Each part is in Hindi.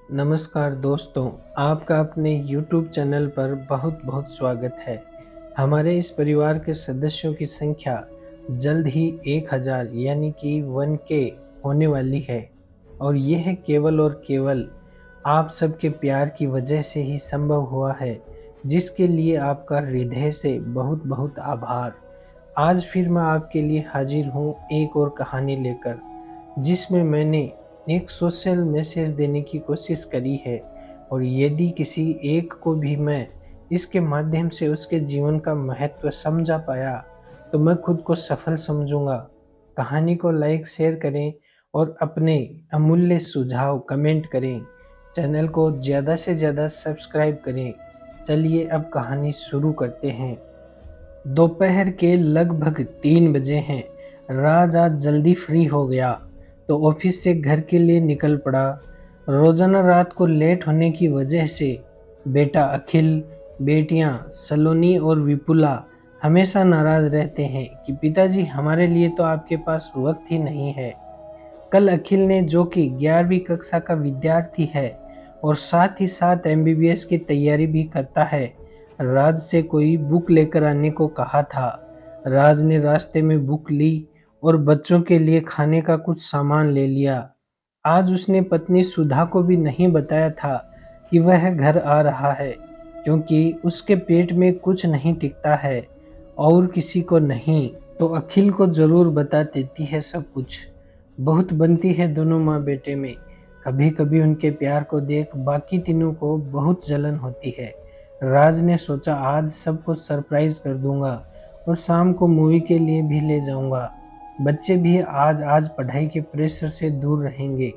नमस्कार दोस्तों, आपका अपने YouTube चैनल पर बहुत बहुत स्वागत है। हमारे इस परिवार के सदस्यों की संख्या जल्द ही 1000 यानी कि 1K होने वाली है और यह केवल और केवल आप सबके प्यार की वजह से ही संभव हुआ है, जिसके लिए आपका हृदय से बहुत बहुत आभार। आज फिर मैं आपके लिए हाजिर हूँ एक और कहानी लेकर, जिसमें मैंने एक सोशल मैसेज देने की कोशिश करी है और यदि किसी एक को भी मैं इसके माध्यम से उसके जीवन का महत्व समझा पाया तो मैं खुद को सफल समझूंगा। कहानी को लाइक शेयर करें और अपने अमूल्य सुझाव कमेंट करें। चैनल को ज़्यादा से ज़्यादा सब्सक्राइब करें। चलिए अब कहानी शुरू करते हैं। दोपहर के लगभग 3 बजे हैं। राज आज जल्दी फ्री हो गया तो ऑफिस से घर के लिए निकल पड़ा। रोजाना रात को लेट होने की वजह से बेटा अखिल, बेटियां सलोनी और विपुला हमेशा नाराज रहते हैं कि पिताजी हमारे लिए तो आपके पास वक्त ही नहीं है। कल अखिल ने, जो कि 11वीं कक्षा का विद्यार्थी है और साथ ही साथ एमबीबीएस की तैयारी भी करता है, राज से कोई बुक लेकर आने को कहा था। राज ने रास्ते में बुक ली और बच्चों के लिए खाने का कुछ सामान ले लिया। आज उसने पत्नी सुधा को भी नहीं बताया था कि वह घर आ रहा है, क्योंकि उसके पेट में कुछ नहीं टिकता है और किसी को नहीं तो अखिल को जरूर बता देती है सब कुछ। बहुत बनती है दोनों माँ बेटे में। कभी कभी उनके प्यार को देख बाकी तीनों को बहुत जलन होती है। राज ने सोचा आज सबको सरप्राइज कर दूंगा और शाम को मूवी के लिए भी ले जाऊंगा। बच्चे भी आज आज पढ़ाई के प्रेशर से दूर रहेंगे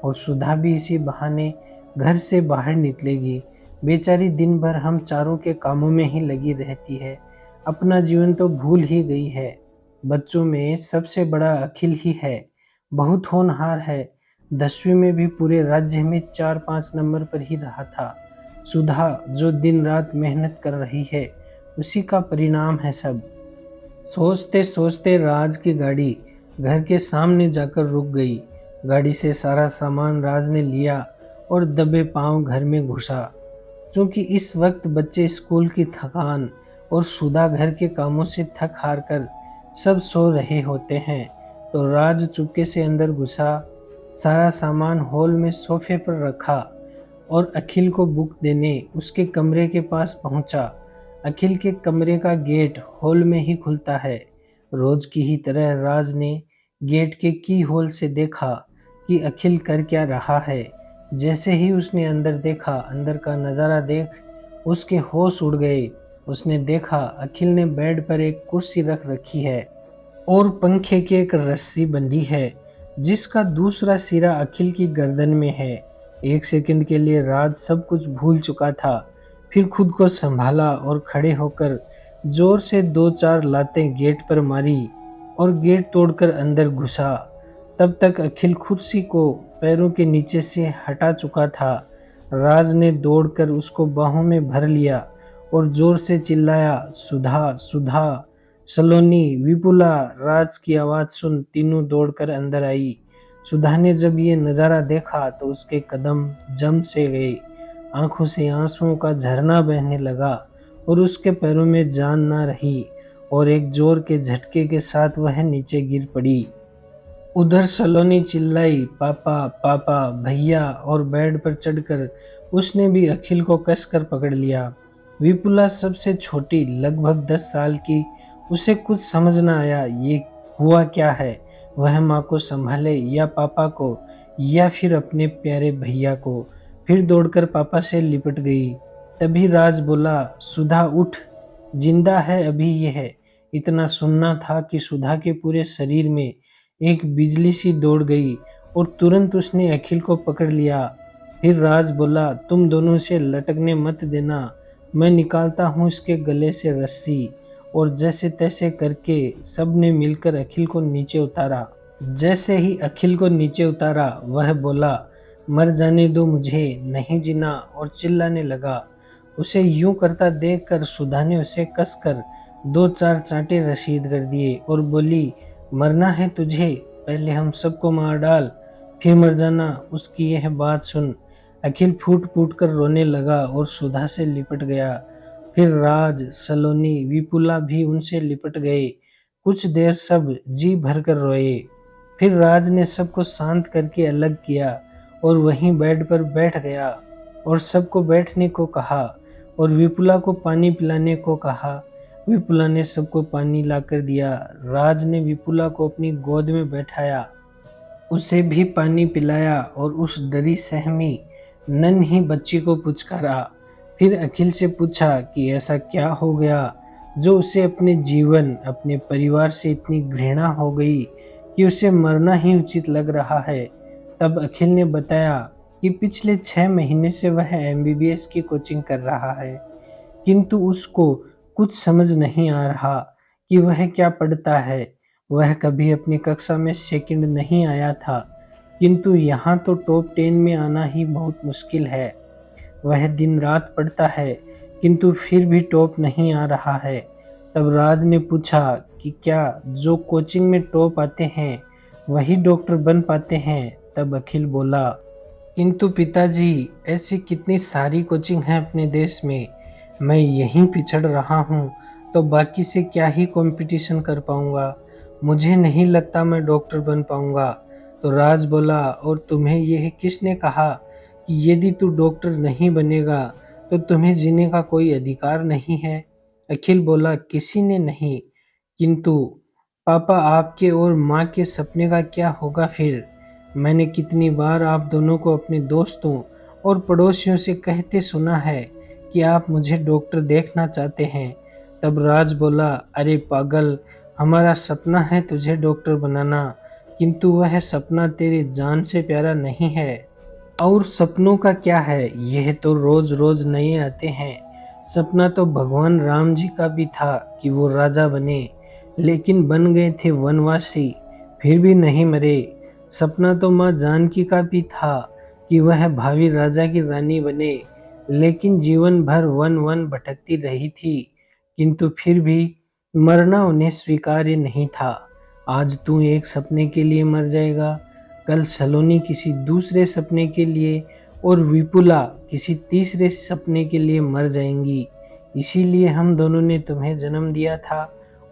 और सुधा भी इसी बहाने घर से बाहर निकलेगी। बेचारी दिन भर हम चारों के कामों में ही लगी रहती है, अपना जीवन तो भूल ही गई है। बच्चों में सबसे बड़ा अखिल ही है, बहुत होनहार है। 10वीं में भी पूरे राज्य में 4-5 नंबर पर ही रहा था। सुधा जो दिन रात मेहनत कर रही है, उसी का परिणाम है सब। सोचते सोचते राज की गाड़ी घर के सामने जाकर रुक गई। गाड़ी से सारा सामान राज ने लिया और दबे पांव घर में घुसा। क्योंकि इस वक्त बच्चे स्कूल की थकान और सुधा घर के कामों से थक हार कर सब सो रहे होते हैं, तो राज चुपके से अंदर घुसा, सारा सामान हॉल में सोफे पर रखा और अखिल को बुक देने उसके कमरे के पास पहुंचा। अखिल के कमरे का गेट हॉल में ही खुलता है। रोज की ही तरह राज ने गेट के की होल से देखा कि अखिल कर क्या रहा है। जैसे ही उसने अंदर देखा, अंदर का नज़ारा देख उसके होश उड़ गए। उसने देखा अखिल ने बेड पर एक कुर्सी रख रखी है और पंखे की एक रस्सी बंधी है, जिसका दूसरा सिरा अखिल की गर्दन में है। एक सेकंड के लिए राज सब कुछ भूल चुका था, फिर खुद को संभाला और खड़े होकर जोर से 2-4 लातें गेट पर मारी और गेट तोड़कर अंदर घुसा। तब तक अखिल कुर्सी को पैरों के नीचे से हटा चुका था। राज ने दौड़कर उसको बाहों में भर लिया और जोर से चिल्लाया, सुधा सुधा। सलोनी, विपुला। राज की आवाज़ सुन तीनों दौड़कर अंदर आई। सुधा ने जब ये नज़ारा देखा तो उसके कदम जम से गए, आंखों से आंसुओं का झरना बहने लगा और उसके पैरों में जान ना रही और एक जोर के झटके के साथ वह नीचे गिर पड़ी। उधर सलोनी चिल्लाई, पापा पापा भैया, और बेड पर चढ़कर उसने भी अखिल को कसकर पकड़ लिया। विपुला सबसे छोटी, लगभग 10 साल की, उसे कुछ समझ न आया ये हुआ क्या है। वह माँ को संभाले या पापा को या फिर अपने प्यारे भैया को। फिर दौड़कर पापा से लिपट गई। तभी राज बोला, सुधा उठ, जिंदा है अभी यह। इतना सुनना था कि सुधा के पूरे शरीर में एक बिजली सी दौड़ गई और तुरंत उसने अखिल को पकड़ लिया। फिर राज बोला, तुम दोनों से लटकने मत देना, मैं निकालता हूँ इसके गले से रस्सी। और जैसे तैसे करके सबने मिलकर अखिल को नीचे उतारा। जैसे ही अखिल को नीचे उतारा वह बोला, मर जाने दो मुझे, नहीं जीना, और चिल्लाने लगा। उसे यूं करता देखकर सुधा ने उसे कसकर 2-4 चांटे रसीद कर दिए और बोली, मरना है तुझे, पहले हम सबको मार डाल, फिर मर जाना। उसकी यह बात सुन अखिल फूट फूट कर रोने लगा और सुधा से लिपट गया। फिर राज, सलोनी, विपुला भी उनसे लिपट गए। कुछ देर सब जी भरकर रोए। फिर राज ने सबको शांत करके अलग किया और वहीं बेड पर बैठ गया और सबको बैठने को कहा और विपुला को पानी पिलाने को कहा। विपुला ने सबको पानी लाकर दिया। राज ने विपुला को अपनी गोद में बैठाया, उसे भी पानी पिलाया और उस डरी सहमी नन्ही बच्ची को पुचकारा। फिर अखिल से पूछा कि ऐसा क्या हो गया जो उसे अपने जीवन, अपने परिवार से इतनी घृणा हो गई कि उसे मरना ही उचित लग रहा है। तब अखिल ने बताया कि पिछले 6 महीने से वह एमबीबीएस की कोचिंग कर रहा है, किंतु उसको कुछ समझ नहीं आ रहा कि वह क्या पढ़ता है। वह कभी अपनी कक्षा में सेकंड नहीं आया था, किंतु यहाँ तो टॉप 10 में आना ही बहुत मुश्किल है। वह दिन रात पढ़ता है, किंतु फिर भी टॉप नहीं आ रहा है। तब राज ने पूछा कि क्या जो कोचिंग में टॉप आते हैं वही डॉक्टर बन पाते हैं? तब अखिल बोला, किंतु पिताजी, ऐसी कितनी सारी कोचिंग हैं अपने देश में। मैं यहीं पिछड़ रहा हूँ तो बाकी से क्या ही कंपटीशन कर पाऊंगा। मुझे नहीं लगता मैं डॉक्टर बन पाऊंगा। तो राज बोला, और तुम्हें यह किसने कहा कि यदि तू डॉक्टर नहीं बनेगा तो तुम्हें जीने का कोई अधिकार नहीं है? अखिल बोला, किसी ने नहीं, किंतु पापा आपके और माँ के सपने का क्या होगा फिर? मैंने कितनी बार आप दोनों को अपने दोस्तों और पड़ोसियों से कहते सुना है कि आप मुझे डॉक्टर देखना चाहते हैं। तब राज बोला, अरे पागल, हमारा सपना है तुझे डॉक्टर बनाना, किंतु वह सपना तेरी जान से प्यारा नहीं है। और सपनों का क्या है, यह तो रोज रोज नए आते हैं। सपना तो भगवान राम जी का भी था कि वो राजा बने, लेकिन बन गए थे वनवासी, फिर भी नहीं मरे। सपना तो माँ जानकी का भी था कि वह भावी राजा की रानी बने, लेकिन जीवन भर वन वन भटकती रही थी, किंतु फिर भी मरना उन्हें स्वीकार्य नहीं था। आज तू एक सपने के लिए मर जाएगा, कल सलोनी किसी दूसरे सपने के लिए और विपुला किसी तीसरे सपने के लिए मर जाएंगी। इसीलिए हम दोनों ने तुम्हें जन्म दिया था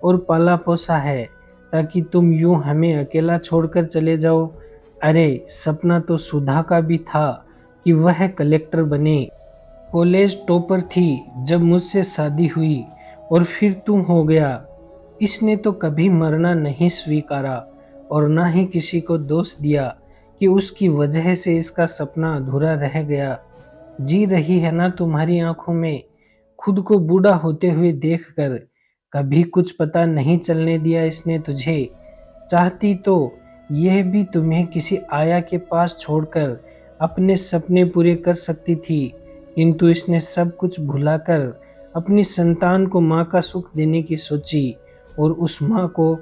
और पाला पोसा है, ताकि तुम यूं हमें अकेला छोड़कर चले जाओ। अरे सपना तो सुधा का भी था कि वह कलेक्टर बने, कॉलेज टॉपर थी जब मुझसे शादी हुई और फिर तुम हो गया। इसने तो कभी मरना नहीं स्वीकारा और ना ही किसी को दोष दिया कि उसकी वजह से इसका सपना अधूरा रह गया। जी रही है ना तुम्हारी आंखों में, खुद को बूढ़ा होते हुए देखकर। कभी कुछ पता नहीं चलने दिया इसने तुझे। चाहती तो यह भी तुम्हें किसी आया के पास छोड़कर अपने सपने पूरे कर सकती थी, किंतु इसने सब कुछ भुलाकर अपनी संतान को माँ का सुख देने की सोची, और उस माँ को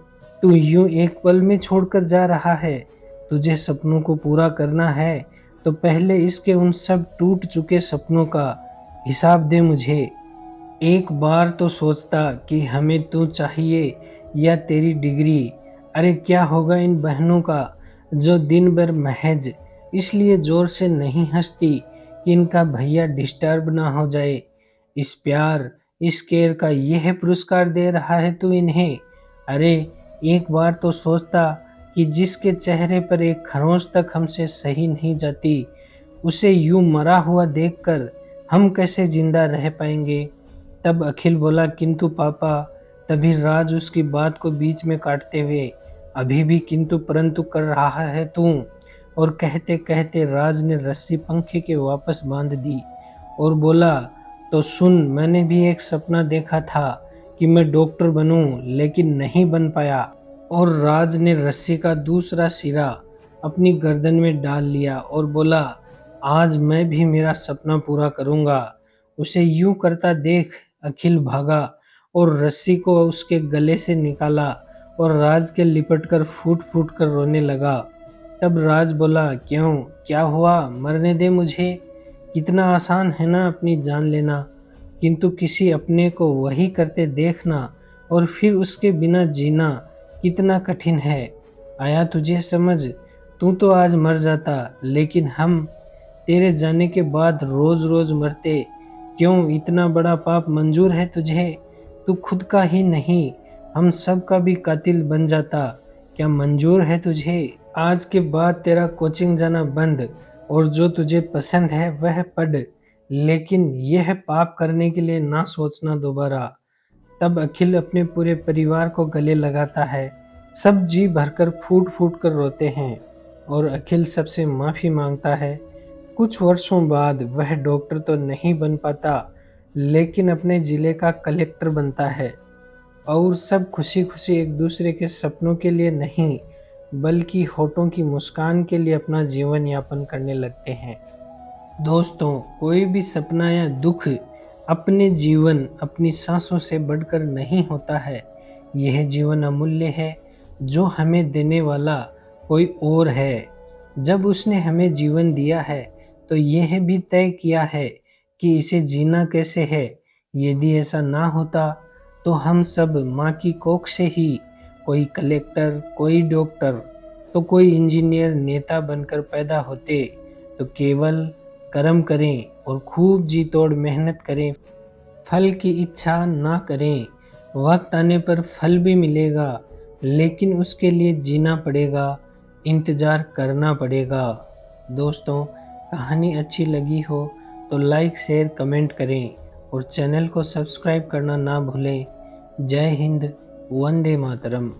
तू यूं एक पल में छोड़कर जा रहा है। तुझे सपनों को पूरा करना है तो पहले इसके उन सब टूट चुके सपनों का हिसाब दे मुझे। एक बार तो सोचता कि हमें तू चाहिए या तेरी डिग्री। अरे क्या होगा इन बहनों का जो दिन भर महज इसलिए जोर से नहीं हंसती कि इनका भैया डिस्टर्ब ना हो जाए। इस प्यार, इस केयर का यह पुरस्कार दे रहा है तू इन्हें। अरे एक बार तो सोचता कि जिसके चेहरे पर एक खरोंच तक हमसे सही नहीं जाती, उसे यूं मरा हुआ देखकर हम कैसे जिंदा रह पाएंगे। तब अखिल बोला, किंतु पापा। तभी राज उसकी बात को बीच में काटते हुए, अभी भी किंतु परंतु कर रहा है तू। और कहते कहते राज ने रस्सी पंखे के वापस बांध दी और बोला, तो सुन, मैंने भी एक सपना देखा था कि मैं डॉक्टर बनूं, लेकिन नहीं बन पाया। और राज ने रस्सी का दूसरा सिरा अपनी गर्दन में डाल लिया और बोला, आज मैं भी मेरा सपना पूरा करूंगा। उसे यूं करता देख अखिल भागा और रस्सी को उसके गले से निकाला और राज के लिपट कर फूट फूट कर रोने लगा। तब राज बोला, क्यों, क्या हुआ? मरने दे मुझे। कितना आसान है ना अपनी जान लेना, किंतु किसी अपने को वही करते देखना और फिर उसके बिना जीना कितना कठिन है। आया तुझे समझ? तू तो आज मर जाता, लेकिन हम तेरे जाने के बाद रोज रोज मरते। क्यों इतना बड़ा पाप मंजूर है तुझे? तू खुद का ही नहीं, हम सब का भी कातिल बन जाता। क्या मंजूर है तुझे? आज के बाद तेरा कोचिंग जाना बंद, और जो तुझे पसंद है वह पढ़, लेकिन यह पाप करने के लिए ना सोचना दोबारा। तब अखिल अपने पूरे परिवार को गले लगाता है। सब जी भरकर फूट फूट कर रोते हैं और अखिल सबसे माफी मांगता है। कुछ वर्षों बाद वह डॉक्टर तो नहीं बन पाता, लेकिन अपने जिले का कलेक्टर बनता है। और सब खुशी खुशी एक दूसरे के सपनों के लिए नहीं, बल्कि होठों की मुस्कान के लिए अपना जीवन यापन करने लगते हैं। दोस्तों, कोई भी सपना या दुख अपने जीवन, अपनी सांसों से बढ़कर नहीं होता है। यह जीवन अमूल्य है, जो हमें देने वाला कोई और है। जब उसने हमें जीवन दिया है, तो यह भी तय किया है कि इसे जीना कैसे है। यदि ऐसा ना होता, तो हम सब माँ की कोख से ही कोई कलेक्टर, कोई डॉक्टर, तो कोई इंजीनियर, नेता बनकर पैदा होते। तो केवल कर्म करें और खूब जी तोड़ मेहनत करें, फल की इच्छा ना करें। वक्त आने पर फल भी मिलेगा, लेकिन उसके लिए जीना पड़ेगा, इंतज़ार करना पड़ेगा। दोस्तों, कहानी अच्छी लगी हो तो लाइक, शेयर, कमेंट करें और चैनल को सब्सक्राइब करना ना भूलें। जय हिंद, वंदे मातरम।